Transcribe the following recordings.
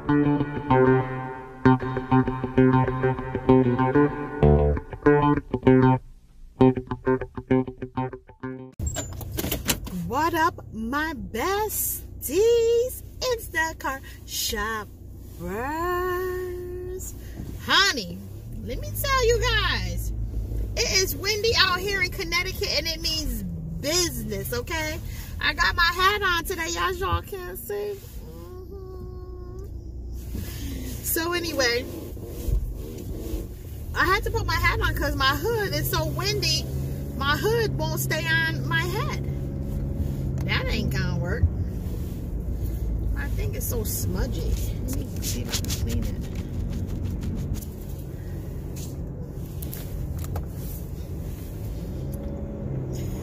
What up, my besties? Instacart shoppers. Honey, let me tell you guys, it is windy out here in Connecticut and it means business, okay? I got my hat on today, y'all can't see. So anyway, I had to put my hat on because my hood is so windy, my hood won't stay on my head. That ain't gonna work. My thing is so smudgy. Let me see if I can clean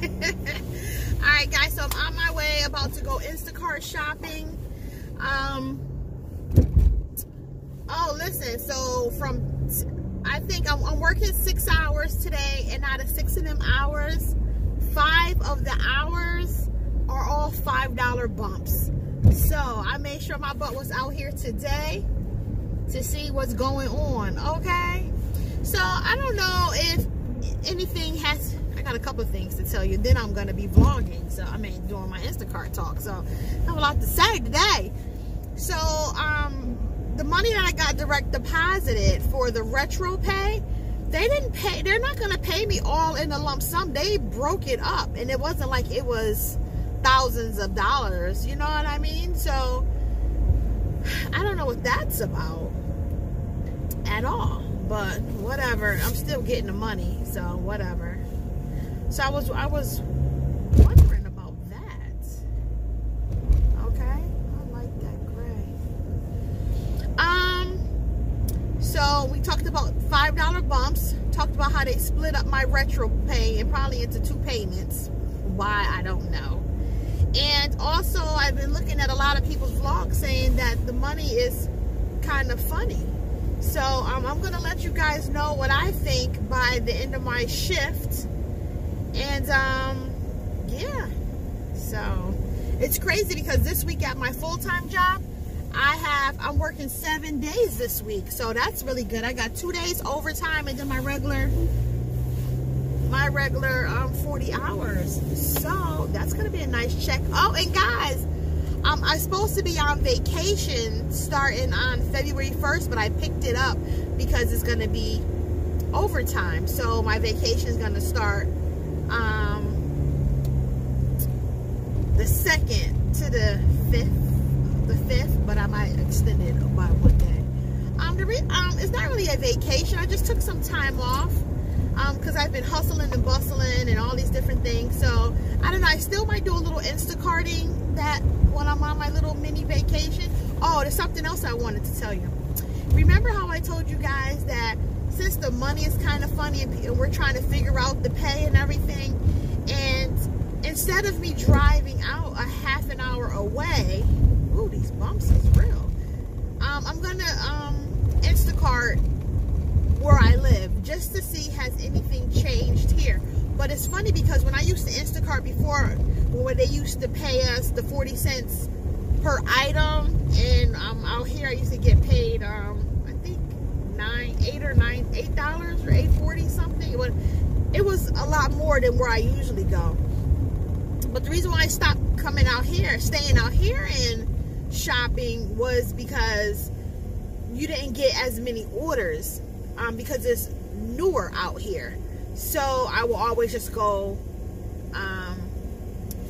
it. Alright guys, so I'm on my way, about to go Instacart shopping. Oh listen, so I think I'm working 6 hours today, and out of 6 of them hours, 5 of the hours are all $5 bumps. So I made sure my butt was out here today to see what's going on, okay? So I don't know if anything has, I got a couple of things to tell you, then I'm gonna be vlogging, so I mean doing my Instacart talk, so I have a lot to say today. So the money that I got direct deposited for the retro pay, they didn't pay, they're not gonna pay me all in a lump sum. They broke it up, and it wasn't like it was thousands of dollars, you know what I mean? So I don't know what that's about at all, but whatever, I'm still getting the money, so whatever. So I was wondering about that. Okay, I like that gray. So we talked about $5 bumps, talked about how they split up my retro pay and probably into 2 payments. Why, I don't know. And also, I've been looking at a lot of people's vlogs saying that the money is kind of funny. So I'm going to let you guys know what I think by the end of my shift. And yeah, so it's crazy because this week at my full-time job, I'm working 7 days this week. So that's really good. I got 2 days overtime and then my regular 40 hours. So that's gonna be a nice check. Oh, and guys, I'm supposed to be on vacation starting on February 1st, but I picked it up because it's gonna be overtime. So my vacation is gonna start the 2nd to the 5th, but I might extend it by 1 day. It's not really a vacation. I just took some time off. Because I've been hustling and bustling and all these different things. So, I don't know, I still might do a little Instacarting that when I'm on my little mini vacation. Oh, there's something else I wanted to tell you. Remember how I told you guys that since the money is kind of funny and we're trying to figure out the pay and everything, and instead of me driving out a half an hour away, ooh, these bumps is real, I'm going to Instacart where I live just to see has anything changed here. But it's funny because when I used to Instacart before, where they used to pay us the 40 cents per item, and out here I used to get paid I think $8 or $8.40 something. It was a lot more than where I usually go. But the reason why I stopped coming out here, staying out here and shopping, was because you didn't get as many orders. Because it's newer out here, so I will always just go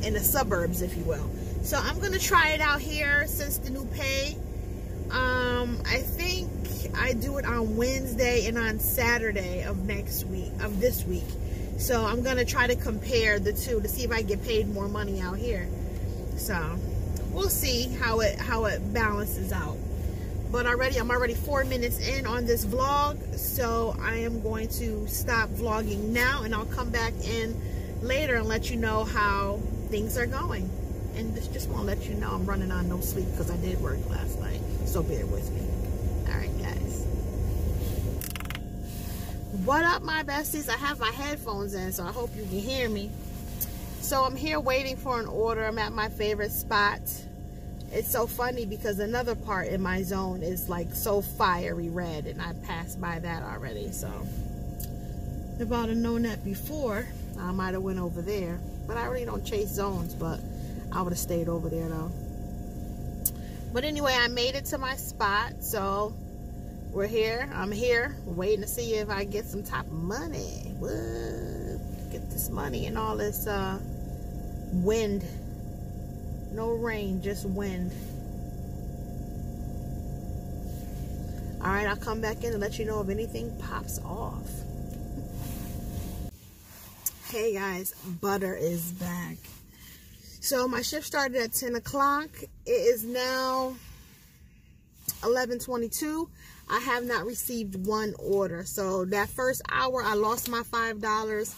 in the suburbs, if you will. So I'm gonna try it out here since the new pay. I think I do it on Wednesday and on Saturday of this week. So I'm gonna try to compare the two to see if I get paid more money out here. So we'll see how it balances out. But I'm already 4 minutes in on this vlog, so I am going to stop vlogging now, and I'll come back in later and let you know how things are going. And just want to let you know I'm running on no sleep because I did work last night, so bear with me. All right, guys. What up, my besties? I have my headphones in, so I hope you can hear me. So I'm here waiting for an order. I'm at my favorite spot. it's so funny because another part in my zone is like so fiery red, and I passed by that already. So if I'd have known that before, I might have went over there. But I really don't chase zones, but I would have stayed over there though. But anyway, I made it to my spot, so we're here. I'm here waiting to see if I get some type of money. What? Get this money and all this wind. No rain, just wind. Alright, I'll come back in and let you know if anything pops off. Hey guys, Butter is back. So my shift started at 10 o'clock. It is now 11:22. I have not received one order. So that first hour, I lost my $5.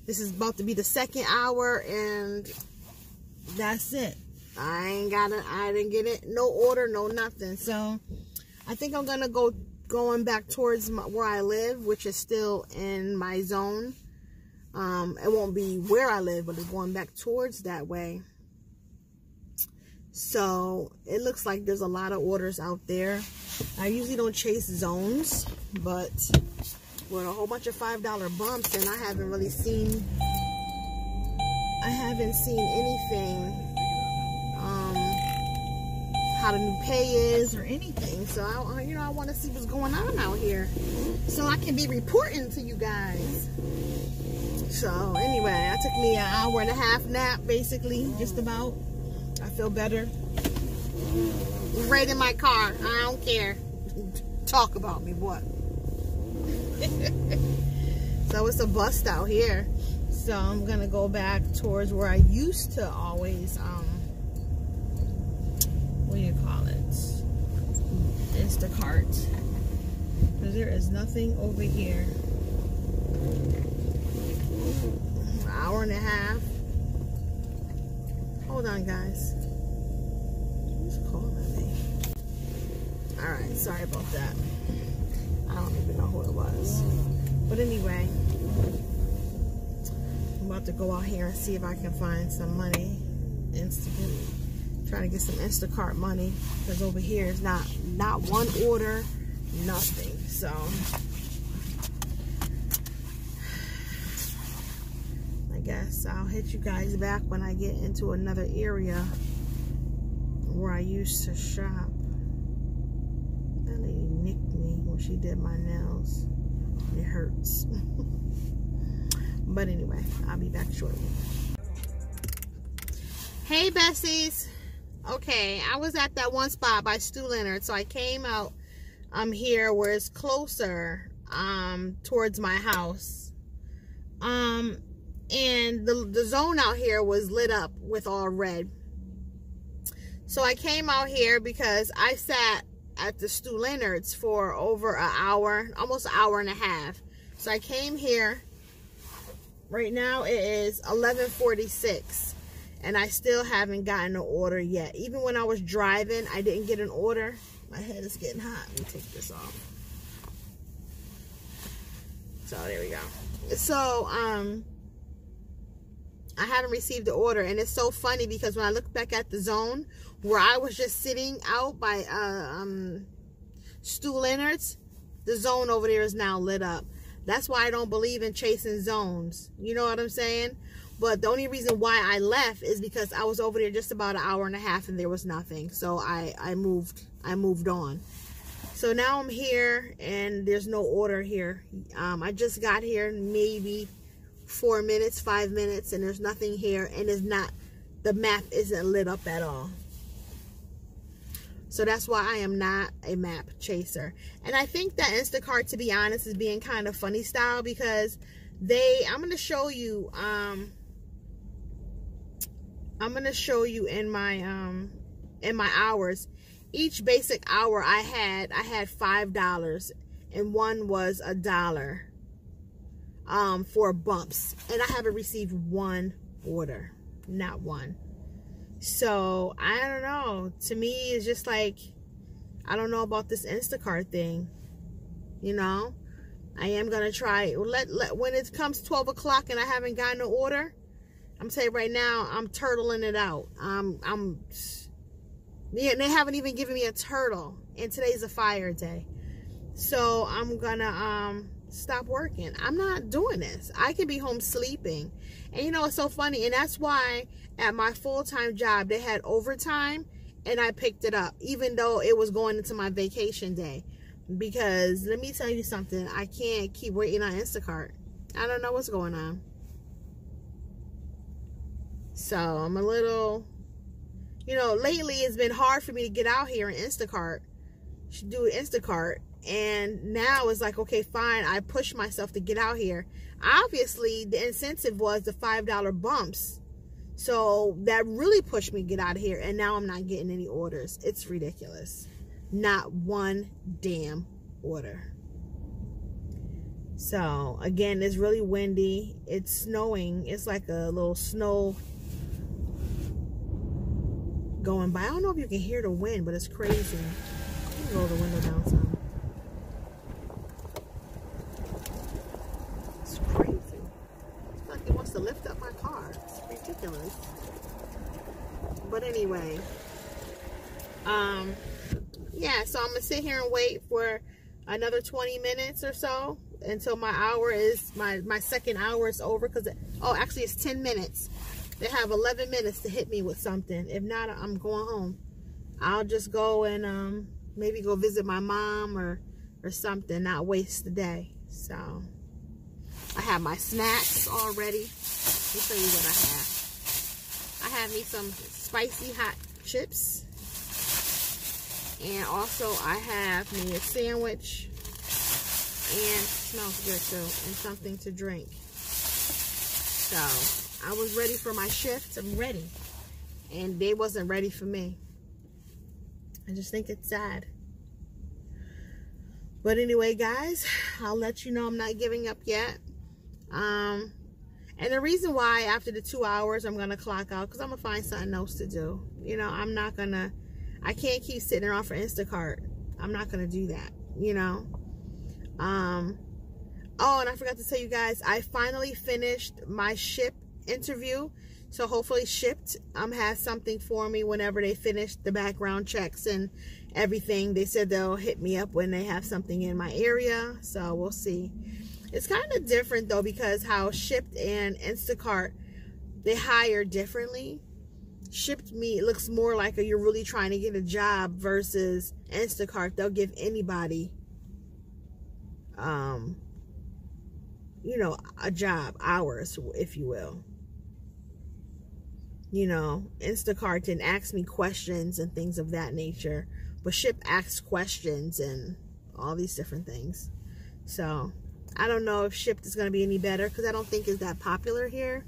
This is about to be the second hour, and that's it. I didn't get it. No order, no nothing. So I think I'm gonna going back towards where I live, which is still in my zone. It won't be where I live, but it's going back towards that way. So it looks like there's a lot of orders out there. I usually don't chase zones, but with a whole bunch of $5 bumps, and I haven't really seen anything, how the new pay is or anything. So I want to see what's going on out here, so I can be reporting to you guys. So anyway, I took me an hour and a half nap, basically, just about. I feel better. Right in my car. I don't care. Talk about me, what? So it's a bust out here. So I'm gonna go back towards where I used to always what do you call it? Instacart. Because there is nothing over here. An hour and a half. Hold on, guys. Who's calling me? Alright, sorry about that. I don't even know who it was. But anyway, I'm about to go out here and see if I can find some money. Trying to get some Instacart money, because over here is not one order, nothing. So I guess I'll hit you guys back when I get into another area where I used to shop. That lady nicked me when she did my nails. It hurts. But anyway, I'll be back shortly. Hey Bessies. Okay, I was at that one spot by Stu Leonard, so I came out here where it's closer towards my house. And the zone out here was lit up with all red. So I came out here because I sat at the Stu Leonard's for over an hour, almost an hour and a half. So I came here. Right now it is 11:46. And I still haven't gotten an order yet. Even when I was driving, I didn't get an order. My head is getting hot. Let me take this off. So there we go. So I haven't received the order, and it's so funny because when I look back at the zone where I was just sitting out by Stu Leonard's, the zone over there is now lit up. That's why I don't believe in chasing zones. You know what I'm saying? But the only reason why I left is because I was over there just about an hour and a half and there was nothing. So I moved on. So now I'm here and there's no order here. I just got here maybe 4 minutes, 5 minutes, and there's nothing here, and the map isn't lit up at all. So that's why I am not a map chaser. And I think that Instacart, to be honest, is being kind of funny style, because I'm going to show you in my hours. Each basic hour I had $5, and one was $1 for bumps, and I haven't received one order, not one. So I don't know, to me it's just like, I don't know about this Instacart thing, you know. I am gonna try when it comes 12 o'clock and I haven't gotten an order. I'm saying right now I'm turtling it out. Yeah, they haven't even given me a turtle, and today's a fire day. So I'm gonna stop working. I'm not doing this. I can be home sleeping. And you know, it's so funny, and that's why at my full-time job they had overtime, and I picked it up even though it was going into my vacation day. Because let me tell you something, I can't keep waiting on Instacart. I don't know what's going on. So I'm a little, you know, lately it's been hard for me to get out here in Instacart, do Instacart. And now it's like, okay, fine, I pushed myself to get out here. Obviously, the incentive was the $5 bumps. So that really pushed me to get out of here. And now I'm not getting any orders. It's ridiculous. Not one damn order. So, again, it's really windy. It's snowing. It's like a little snow going by. I don't know if you can hear the wind, but it's crazy. Let me roll the window down some. To lift up my car. It's ridiculous. But anyway, yeah, so I'm gonna sit here and wait for another 20 minutes or so until my hour is my second hour is over, because oh, actually it's 10 minutes. They have 11 minutes to hit me with something. If not, I'm going home. I'll just go and maybe go visit my mom or something, not waste the day. So I have my snacks all ready. Let me show you what I have. I have me some spicy hot chips. And also I have me a sandwich. And it smells good too. And something to drink. So I was ready for my shift. I'm ready. And they wasn't ready for me. I just think it's sad. But anyway, guys, I'll let you know I'm not giving up yet. And the reason why after the 2 hours I'm gonna clock out, because I'm gonna find something else to do. You know, I can't keep sitting around for Instacart. I'm not gonna do that, you know. Oh, and I forgot to tell you guys, I finally finished my Ship interview. So hopefully Shipped has something for me whenever they finish the background checks and everything. They said they'll hit me up when they have something in my area. So we'll see. It's kind of different though, because how Shipped and Instacart, they hire differently. Shipped me, it looks more like you're really trying to get a job, versus Instacart, they'll give anybody, you know, a job, hours, if you will. You know, Instacart didn't ask me questions and things of that nature, but Ship asks questions and all these different things. So I don't know if Shipped is going to be any better, because I don't think it's that popular here.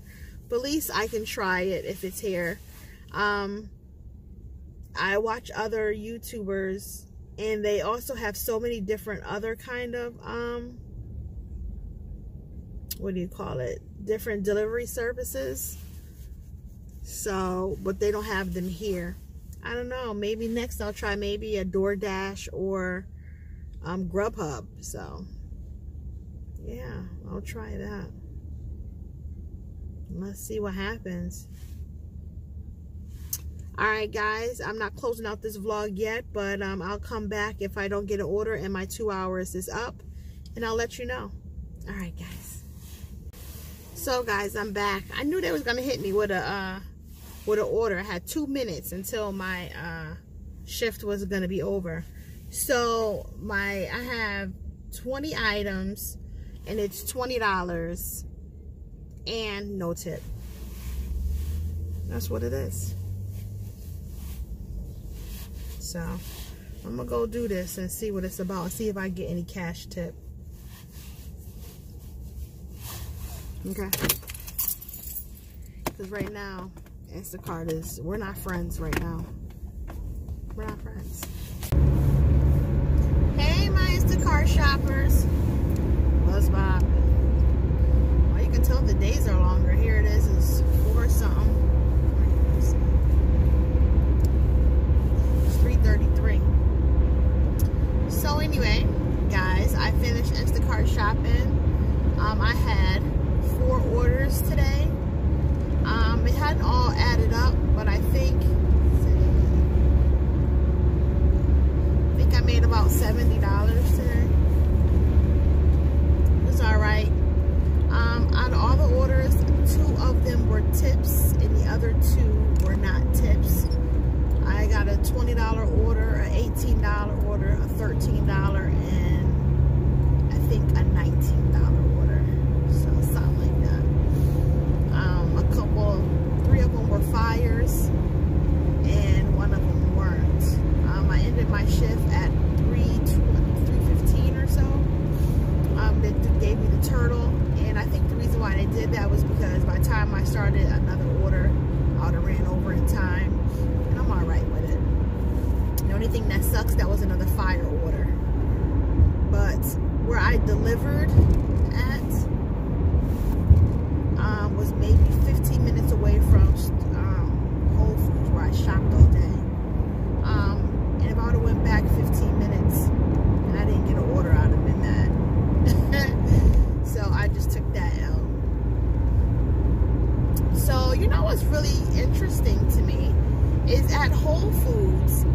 But at least I can try it if it's here. I watch other YouTubers, and they also have so many different other kind of, what do you call it? Different delivery services. So, but they don't have them here. I don't know. Maybe next I'll try maybe a DoorDash or Grubhub. So yeah, I'll try that. Let's see what happens. Alright guys, I'm not closing out this vlog yet, but I'll come back if I don't get an order and my 2 hours is up, and I'll let you know. Alright guys. So guys, I'm back. I knew they was gonna hit me with an order. I had 2 minutes until my shift was gonna be over. So I have 20 items, and it's $20 and no tip. That's what it is. So I'm gonna go do this and see what it's about, see if I get any cash tip. Okay, because right now Instacart is, we're not friends right now. We're not friends. Hey my Instacart shoppers, what's poppin'? Well, you can tell the days are longer. Here it is, it's 4 something. It's 3:33. So anyway, guys, I finished Instacart shopping. I had 4 orders today. It hadn't all added up, but I think about $70 today. It was alright. Out of all the orders, 2 of them were tips and the other 2 were not tips. I got a $20 order, an $18 order, a $13, and I think a $19 order. So something like that. 3 of them were fires and 1 of them weren't. I ended my shift at 3:15 or so. They gave me the turtle, and I think the reason why they did that was because by the time I started another order, I would have ran over in time, and I'm alright with it. The only thing that sucks, that was another fire order. But where I delivered at was maybe 15 minutes away from Whole Foods, where I shopped all day. And if I would have went back 15 minutes and I didn't get an order, I'd have been mad. So I just took that L. So you know what's really interesting to me is at Whole Foods,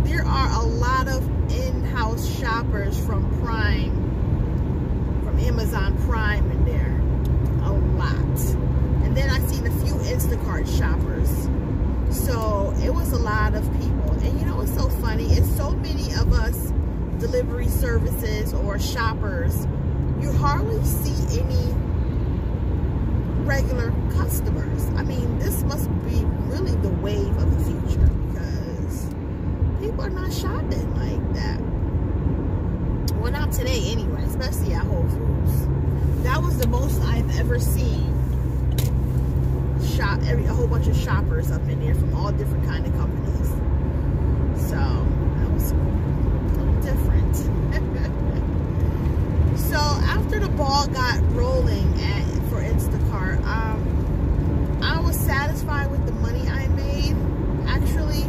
there are a lot of in-house shoppers from Prime, from Amazon Prime in there. A lot. And then I seen a few Instacart shoppers. So it was a lot of people. And you know what's so funny? It's so many of us delivery services or shoppers, you hardly see any regular customers. I mean, this must be really the wave of the future, because people are not shopping like that. Well, not today anyway, especially at Whole Foods. That was the most I've ever seen. A whole bunch of shoppers up in there from all different kind of companies. So that was a little different. So after the ball got rolling for Instacart, I was satisfied with the money I made, actually,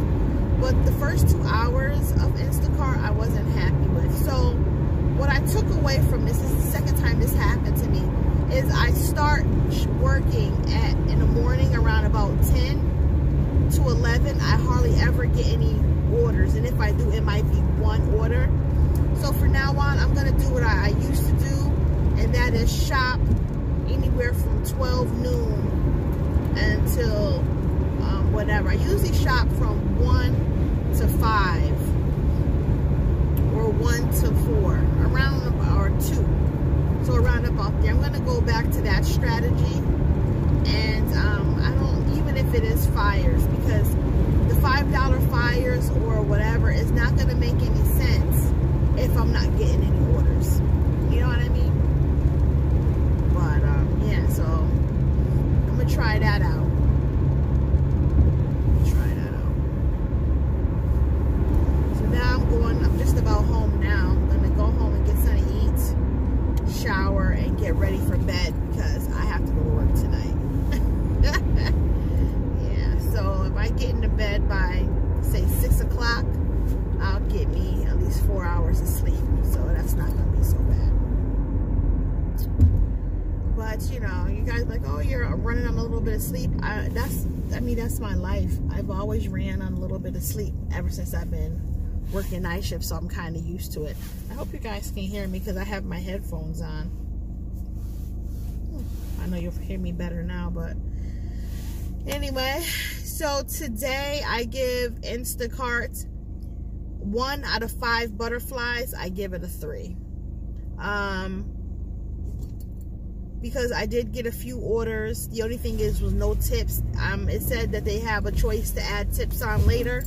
but the first 2 hours of Instacart I wasn't happy with. So what I took away from this is the second time this happened to me, is I start working in the morning around about 10 to 11. I hardly ever get any orders, and if I do, it might be 1 order. So for now on, I'm going to do what I used to do, and that is shop anywhere from 12 noon until whatever. I usually shop from 1 to 5 or 1 to 4, around or 2. So around about there. I'm going to go back to that strategy, and I don't, even if it is fires, because the $5 fires or whatever is not going to make any sense if I'm not getting any orders. You know what I mean? But yeah, so I'm going to try that out. So now I'm just about home now. I'm going to go home and get something to eat, shower, and get ready for bed, because I have to go to work tonight. Yeah, so if I get into bed by, say, 6 o'clock, I'll get me at least 4 hours of sleep. So that's not going to be so bad. But, you know, you guys are like, oh, you're running on a little bit of sleep. That's my life. I've always ran on a little bit of sleep ever since I've been working night shift, so I'm kind of used to it. I hope you guys can hear me because I have my headphones on. I know you'll hear me better now, but anyway, so today I give Instacart 1 out of 5 butterflies. I give it a 3. Because I did get a few orders. The only thing was no tips. It said that they have a choice to add tips on later,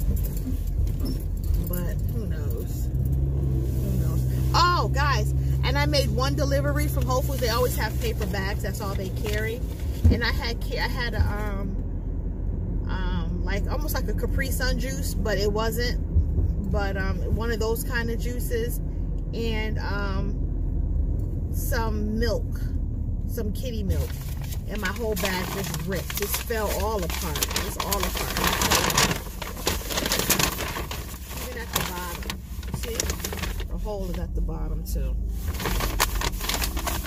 but who knows? Who knows? Oh, guys, and I made 1 delivery from Whole Foods. They always have paper bags. That's all they carry. And I had a like almost like a Capri Sun juice, but it wasn't. But one of those kind of juices, and some milk. Some kitty milk, and my whole bag just ripped. Just fell all apart. It's all apart. Even at the bottom. See? The hole is at the bottom too.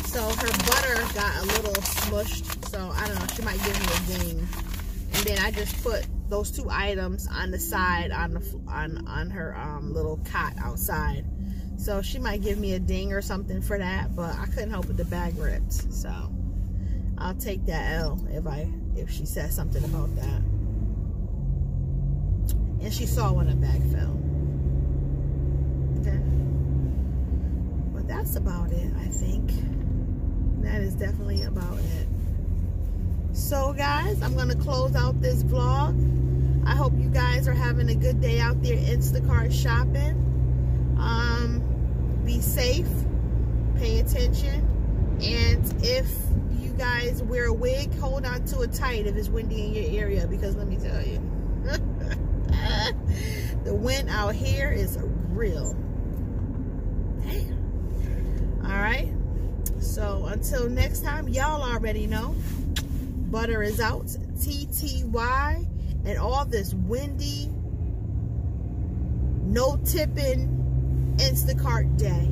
So her butter got a little smushed. So I don't know. She might give me a game And then I just put those 2 items on the side on her little cot outside. So she might give me a ding or something for that, but I couldn't help it, the bag ripped. So I'll take that L if she says something about that. And she saw when a bag fell. Okay. But that's about it, I think. That is definitely about it. So guys, I'm going to close out this vlog. I hope you guys are having a good day out there Instacart shopping. Be safe, pay attention, and if you guys wear a wig, hold on to it tight if it's windy in your area, because let me tell you, the wind out here is real. Damn. All right, so until next time, y'all already know, butter is out, TTY, and all this windy, no tipping Instacart day.